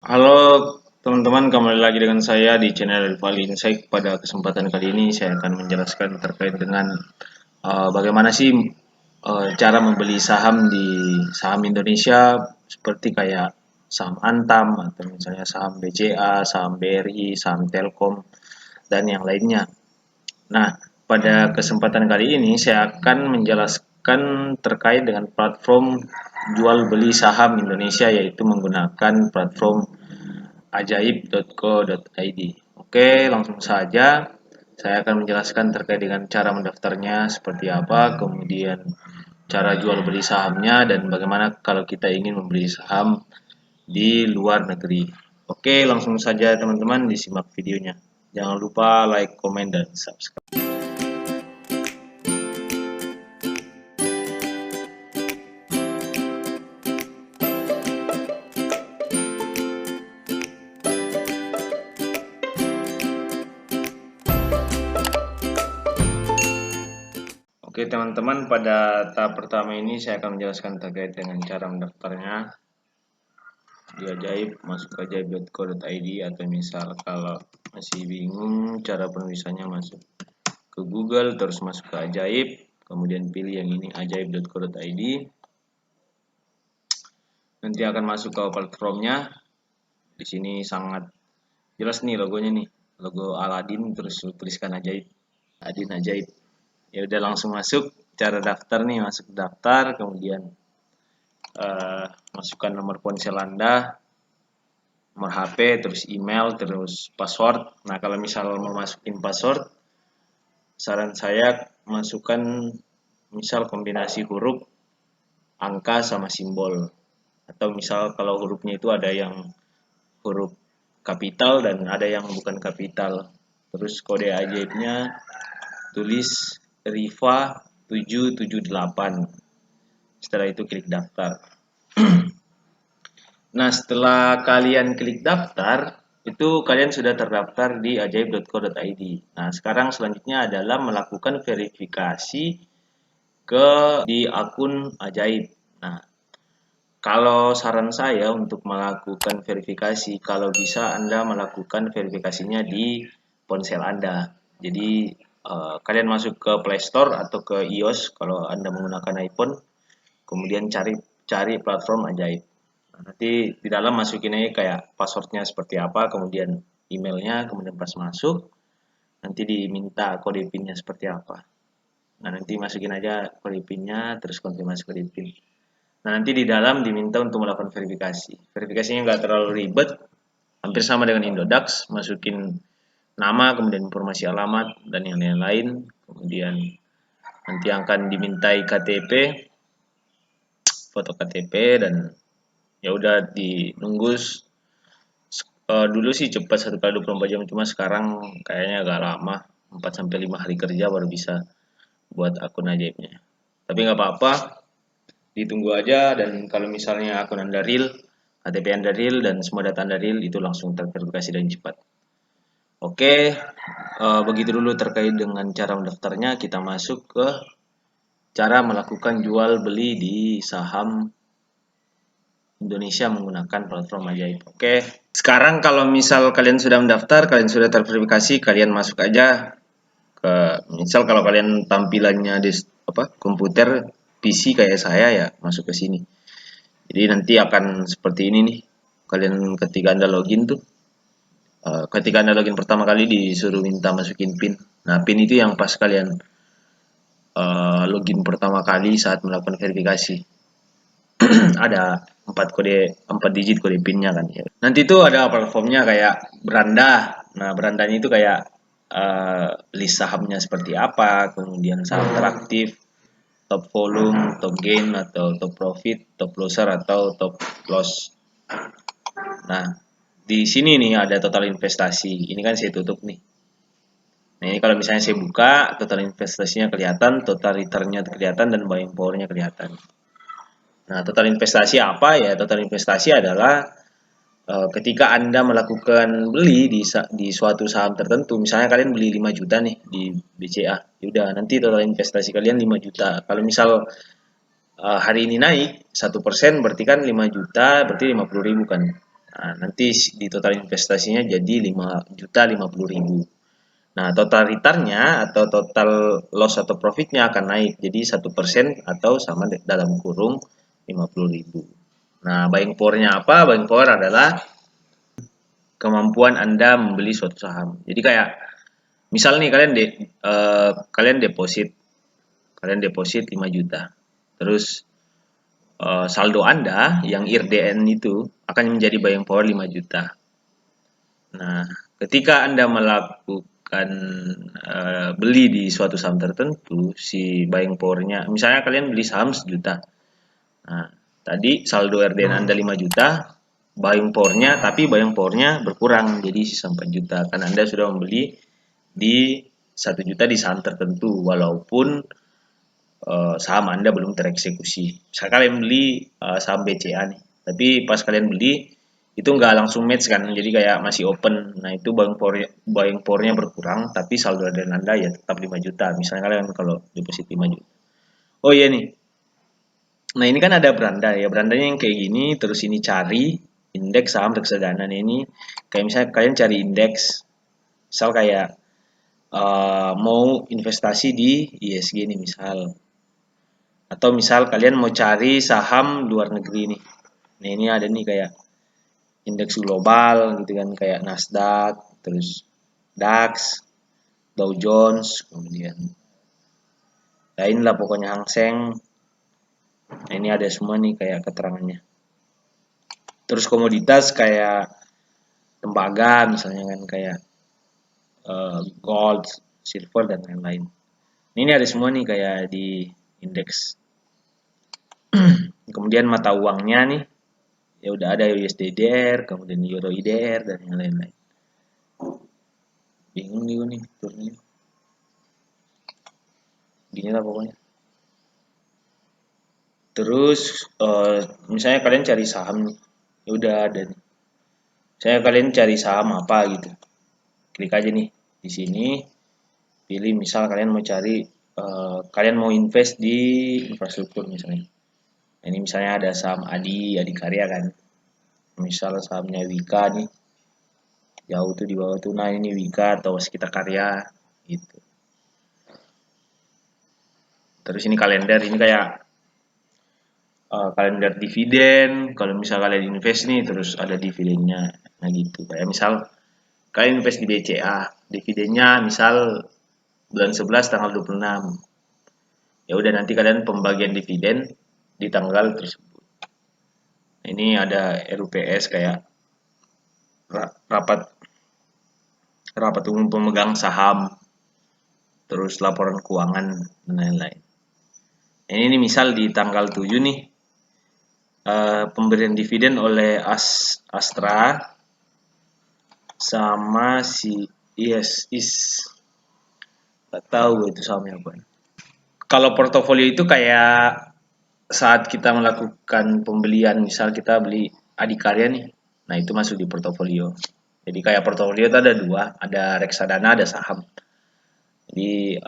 Halo teman-teman, kembali lagi dengan saya di channel Rivaldi Insight. Pada kesempatan kali ini saya akan menjelaskan terkait dengan bagaimana sih cara membeli saham di saham Indonesia seperti kayak saham Antam atau misalnya saham BCA, saham BRI, saham Telkom dan yang lainnya. Nah, pada kesempatan kali ini saya akan menjelaskan terkait dengan platform jual beli saham Indonesia, yaitu menggunakan platform ajaib.co.id. Oke, langsung saja saya akan menjelaskan terkait dengan cara mendaftarnya seperti apa, kemudian cara jual beli sahamnya, dan bagaimana kalau kita ingin membeli saham di luar negeri. Oke, langsung saja teman-teman disimak videonya. Jangan lupa like, komen, dan subscribe. Oke teman-teman, pada tahap pertama ini saya akan menjelaskan terkait dengan cara mendaftarnya. Di Ajaib, masuk ke ajaib.co.id, atau misal kalau masih bingung cara penulisannya, masuk ke Google, terus masuk ke Ajaib, kemudian pilih yang ini ajaib.co.id. Nanti akan masuk ke platformnya. Di sini sangat jelas nih logonya nih, logo Aladin, terus tuliskan Ajaib, Adin Ajaib. Ya udah, langsung masuk. Cara daftar nih, masuk daftar, kemudian masukkan nomor ponsel Anda, nomor HP, terus email, terus password. Nah, kalau misal mau masukin password, saran saya masukkan misal kombinasi huruf, angka, sama simbol. Atau misal kalau hurufnya itu ada yang huruf kapital dan ada yang bukan kapital. Terus kode ajaibnya tulis Riva 778. Setelah itu klik daftar. Nah, setelah kalian klik daftar, itu kalian sudah terdaftar di ajaib.co.id. Nah, sekarang selanjutnya adalah melakukan verifikasi ke di akun Ajaib. Nah, kalau saran saya untuk melakukan verifikasi, kalau bisa Anda melakukan verifikasinya di ponsel Anda. Jadi, kalian masuk ke Play Store atau ke iOS kalau Anda menggunakan iPhone, kemudian cari cari platform Ajaib. Nah, nanti di dalam masukin aja kayak passwordnya seperti apa, kemudian emailnya, kemudian pas masuk nanti diminta kode pinnya seperti apa. Nah, nanti masukin aja kode pinnya, terus konfirmasi kode pin. Nah, nanti di dalam diminta untuk melakukan verifikasi. Verifikasinya nggak terlalu ribet, hampir sama dengan Indodax. Masukin nama, kemudian informasi alamat, dan yang lain-lain. Kemudian nanti akan dimintai KTP, foto KTP, dan ya udah dinunggu. Dulu sih cepat 1 kali 24 jam, cuma sekarang kayaknya agak lama, 4 sampai 5 hari kerja baru bisa buat akun ajaibnya. Tapi nggak apa-apa, ditunggu aja, dan kalau misalnya akun Anda real, KTP Anda real, dan semua data Anda real, itu langsung terverifikasi dan cepat. Oke, begitu dulu terkait dengan cara mendaftarnya. Kita masuk ke cara melakukan jual beli di saham Indonesia menggunakan platform Ajaib. Oke, sekarang kalau misal kalian sudah mendaftar, kalian sudah terverifikasi, kalian masuk aja ke, misal kalau kalian tampilannya di komputer PC kayak saya, ya masuk ke sini. Jadi nanti akan seperti ini nih. Kalian ketika Anda login tuh, ketika Anda login pertama kali disuruh minta masukin PIN. Nah, PIN itu yang pas kalian login pertama kali saat melakukan verifikasi. Ada 4 digit kode PIN-nya kan ya. Nanti itu ada platformnya kayak beranda. Nah, berandanya itu kayak list sahamnya seperti apa, kemudian saham teraktif, top volume, top gain, atau top profit, top loser, atau top loss. Nah, di sini nih ada total investasi. Ini kan saya tutup nih. Nah, ini kalau misalnya saya buka, total investasinya kelihatan, total return-nya kelihatan, dan buying power-nya kelihatan. Nah, total investasi apa ya? Total investasi adalah ketika Anda melakukan beli di suatu saham tertentu, misalnya kalian beli 5 juta nih di BCA, yaudah nanti total investasi kalian 5 juta. Kalau misal hari ini naik 1%, berarti kan 5 juta, berarti 50.000 kan. Nah, nanti di total investasinya jadi 5.050.000. Nah, total returnnya atau total loss atau profitnya akan naik jadi 1% atau sama dalam kurung 50.000. Nah, buying power-nya apa? Buying power adalah kemampuan Anda membeli suatu saham. Jadi kayak misal nih kalian deposit 5 juta. Terus saldo Anda yang IRDN itu akan menjadi buying power 5 juta. Nah, ketika Anda melakukan beli di suatu saham tertentu, si buying power-nya, misalnya kalian beli saham 1 juta. Nah, tadi saldo RDN Anda 5 juta, buying power-nya berkurang jadi sisa 4 juta karena Anda sudah membeli di 1 juta di saham tertentu walaupun saham Anda belum tereksekusi. Misalnya kalian beli saham BCA nih, tapi pas kalian beli itu nggak langsung match kan, jadi kayak masih open. Nah itu buying power-nya berkurang, tapi saldo dan Anda ya tetap 5 juta. Misalnya kalian kalau deposit 5 juta. Oh iya nih, nah ini kan ada beranda ya, berandanya yang kayak gini, terus ini cari indeks saham reksadana. Nah ini kayak misalnya kalian cari indeks, misal kayak mau investasi di ISG nih misal, atau misal kalian mau cari saham luar negeri nih. Nah, ini ada nih kayak indeks global gitu kan, kayak Nasdaq, terus DAX, Dow Jones, kemudian lain lah pokoknya Hang Seng. Nah, ini ada semua nih kayak keterangannya. Terus komoditas kayak tembaga misalnya kan, kayak gold, silver dan lain-lain. Ini ada semua nih kayak di indeks. Kemudian mata uangnya nih ya udah ada USD/DR, kemudian Euro IDR dan yang lain-lain. Bingung nih turunnya. Gini lah pokoknya. Terus misalnya kalian cari saham nih, ya udah ada nih. Saya kalian cari saham apa gitu, klik aja nih di sini, pilih misal kalian mau cari kalian mau invest di infrastruktur misalnya. Ini misalnya ada saham Adikarya kan, misal sahamnya Wika nih, jauh tuh di bawah tuh, nah ini Wika atau Waskita Karya gitu. Terus ini kalender, ini kayak kalender dividen. Kalau misal kalian invest nih terus ada dividennya, nah gitu. Kayak misal kalian invest di BCA, dividennya misal bulan 11 tanggal 26. Ya udah nanti kalian pembagian dividen di tanggal tersebut. Ini ada RUPS kayak rapat rapat umum pemegang saham, terus laporan keuangan dan lain-lain. Ini misal di tanggal 7 nih pemberian dividen oleh Astra sama si ISIS, nggak tahu itu sahamnya apa. Kalau portofolio itu kayak saat kita melakukan pembelian, misal kita beli Adikarya nih, nah itu masuk di portofolio. Jadi kayak portofolio itu ada dua, ada reksadana, ada saham. Jadi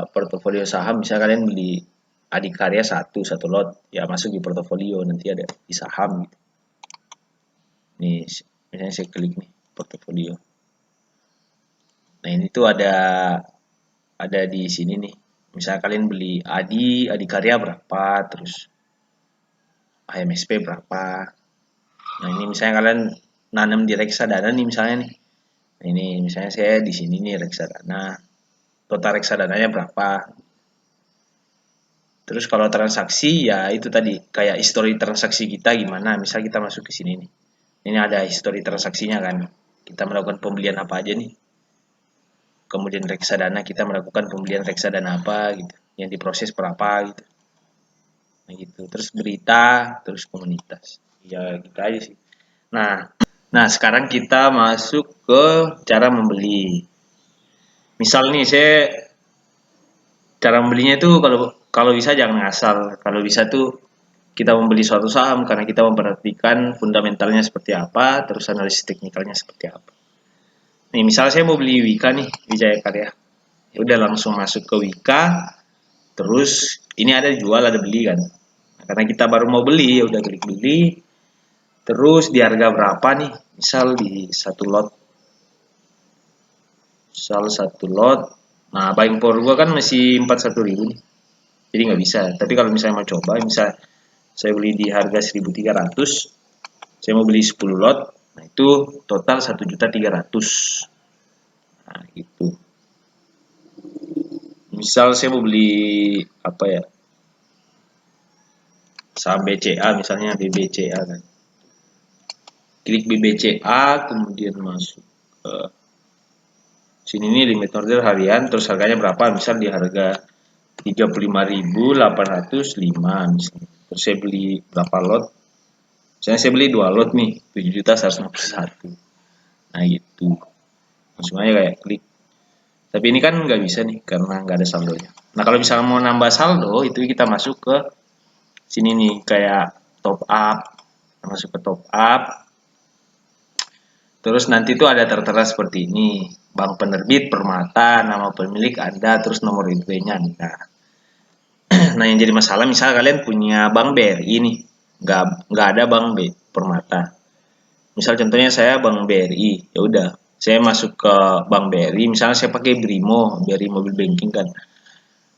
portofolio saham, misalnya kalian beli Adikarya satu lot, ya masuk di portofolio, nanti ada di saham gitu. Nih, misalnya saya klik nih portofolio. Nah ini tuh ada di sini nih. Misalnya kalian beli Adikarya berapa, terus AMSP berapa. Nah ini misalnya kalian nanam di reksadana nih misalnya nih. Nah, ini misalnya saya di sini nih reksadana. Total reksadananya berapa. Terus kalau transaksi ya itu tadi kayak histori transaksi kita gimana. Misal kita masuk ke sini nih. Ini ada histori transaksinya kan. Kita melakukan pembelian apa aja nih. Kemudian reksadana kita melakukan pembelian reksadana apa gitu. Yang diproses berapa gitu. Nah gitu. Terus berita, terus komunitas. Ya gitu aja sih. Nah, sekarang kita masuk ke cara membeli. Misal nih saya cara membelinya itu kalau kalau bisa jangan ngasal. Kalau bisa tuh kita membeli suatu saham karena kita memperhatikan fundamentalnya seperti apa, terus analisis teknikalnya seperti apa. Nih, misal saya mau beli Wika nih, Wijaya Karya. Ya udah langsung masuk ke Wika, terus ini ada jual, ada beli kan. Nah, karena kita baru mau beli, ya udah klik beli. Terus di harga berapa nih? Misal di satu lot. Misal satu lot. Nah, buying power gua kan masih 41.000 nih. Jadi nggak bisa. Tapi kalau misalnya mau coba, misal saya beli di harga 1.300, saya mau beli 10 lot, nah itu total 1.300.000. Nah, itu. Misal saya mau beli apa ya? Saham BCA misalnya BBCA kan. Klik BBCA kemudian masuk ke sini nih limit order harian, terus harganya berapa? Misal di harga 35.805 misalnya. Terus saya beli berapa lot? Misalnya saya beli 2 lot nih, 7.151. Nah, gitu. Langsung aja kayak klik. Tapi ini kan nggak bisa nih karena nggak ada saldonya. Nah, kalau misalnya mau nambah saldo itu kita masuk ke sini nih kayak top up. Masuk ke top up. Terus nanti tuh ada tertera seperti ini. Bank penerbit, Permata, nama pemilik Anda, terus nomor IP-nya Anda. Nah, yang jadi masalah misal kalian punya Bank BRI nih. Nggak ada Bank Permata. Misal contohnya saya Bank BRI, ya udah. Saya masuk ke Bank BRI, misalnya saya pakai BRI Mobile Banking kan,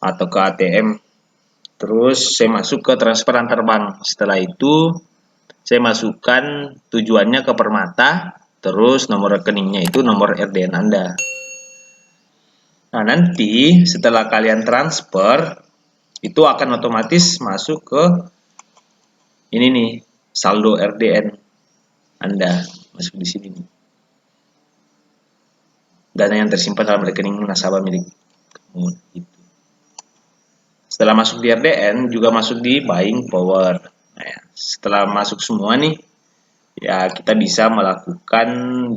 atau ke ATM. Terus saya masuk ke transfer antar bank. Setelah itu saya masukkan tujuannya ke Permata, terus nomor rekeningnya itu nomor RDN Anda. Nah, nanti setelah kalian transfer, itu akan otomatis masuk ke ini nih, saldo RDN Anda. Masuk di sini nih. Dana yang tersimpan dalam rekening nasabah milik kamu. Gitu. Setelah masuk di RDN, juga masuk di buying power. Nah, ya, setelah masuk semua nih, ya kita bisa melakukan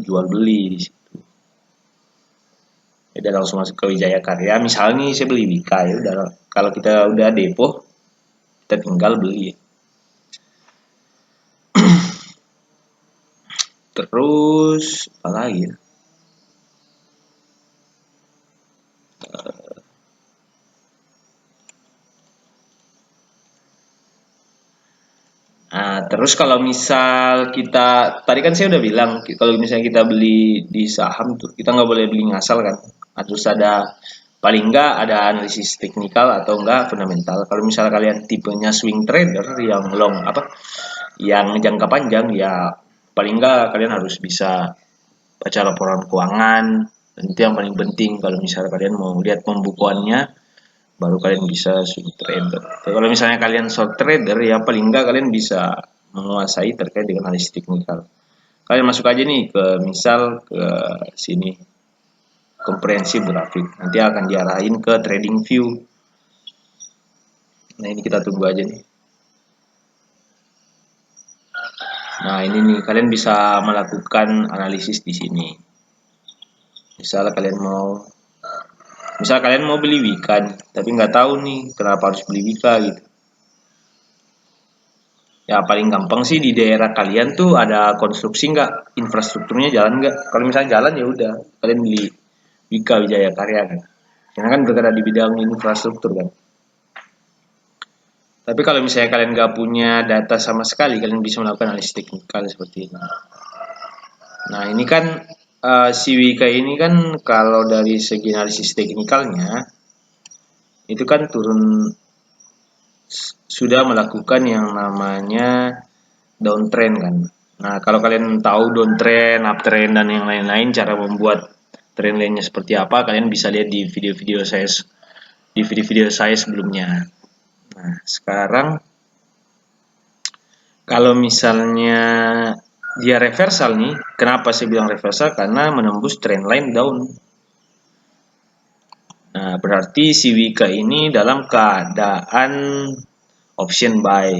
jual beli di situ. Ya udah langsung masuk ke Wijaya Karya. Misalnya nih saya beli Wika ya udah kalau kita udah depo kita tinggal beli. Terus apa lagi ya? Nah, terus kalau misal kita tadi kan saya udah bilang kalau misalnya kita beli di saham tuh kita nggak boleh beli ngasal kan. Harus ada paling nggak ada analisis teknikal atau enggak fundamental. Kalau misalnya kalian tipenya swing trader yang long apa yang jangka panjang ya paling nggak kalian harus bisa baca laporan keuangan. Dan itu yang paling penting kalau misalnya kalian mau lihat pembukuannya baru kalian bisa swing trader. Tapi kalau misalnya kalian short trader ya paling enggak kalian bisa menguasai terkait dengan analisis teknikal. Kalian masuk aja nih ke misal ke sini komprehensif grafik. Nanti akan diarahin ke trading view. Nah, ini kita tunggu aja nih. Nah, ini nih kalian bisa melakukan analisis di sini. Misal kalian mau beli Wika nih, tapi nggak tahu nih kenapa harus beli Wika gitu. Ya paling gampang sih di daerah kalian tuh ada konstruksi nggak, infrastrukturnya jalan nggak? Kalau misalnya jalan ya udah, kalian beli Wika Wijaya Karya kan. Karena kan bergerak di bidang infrastruktur kan. Tapi kalau misalnya kalian nggak punya data sama sekali, kalian bisa melakukan analisis teknikal seperti ini. Nah ini kan si Wika ini kan kalau dari segi analisis teknikalnya itu kan sudah melakukan yang namanya downtrend kan. Nah, kalau kalian tahu downtrend, uptrend dan yang lain-lain cara membuat trend lainnya seperti apa, kalian bisa lihat di video-video saya sebelumnya. Nah, sekarang kalau misalnya dia reversal nih, kenapa saya bilang reversal? Karena menembus trend line down. Nah, berarti si Wika ini dalam keadaan option buy.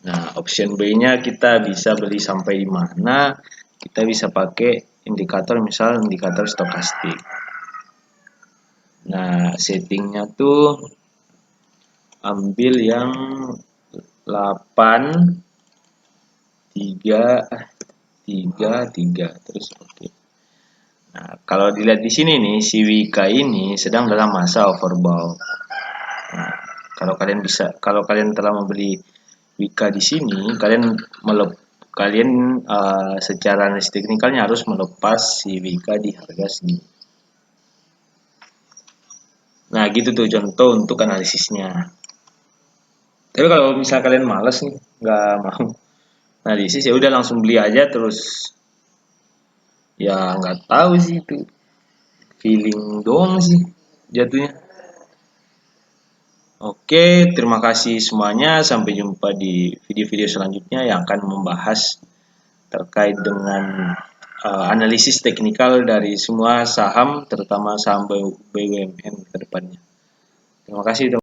Nah, option buy-nya kita bisa beli sampai di mana? Kita bisa pakai indikator, misal indikator stokastik. Nah, settingnya tuh ambil yang 8 3 3 3 terus oke. Nah, kalau dilihat di sini nih si Wika ini sedang dalam masa overbought. Nah, kalau kalian telah membeli Wika di sini, kalian secara analisis teknikalnya harus melepas si Wika di harga segini. Nah, gitu tuh contoh untuk analisisnya. Tapi kalau misalnya kalian males nih, nggak mau analisis, ya udah langsung beli aja terus. Ya nggak tahu sih itu, feeling doang sih jatuhnya. Oke, terima kasih semuanya. Sampai jumpa di video-video selanjutnya yang akan membahas terkait dengan analisis teknikal dari semua saham, terutama saham BUMN ke depannya. Terima kasih teman-teman.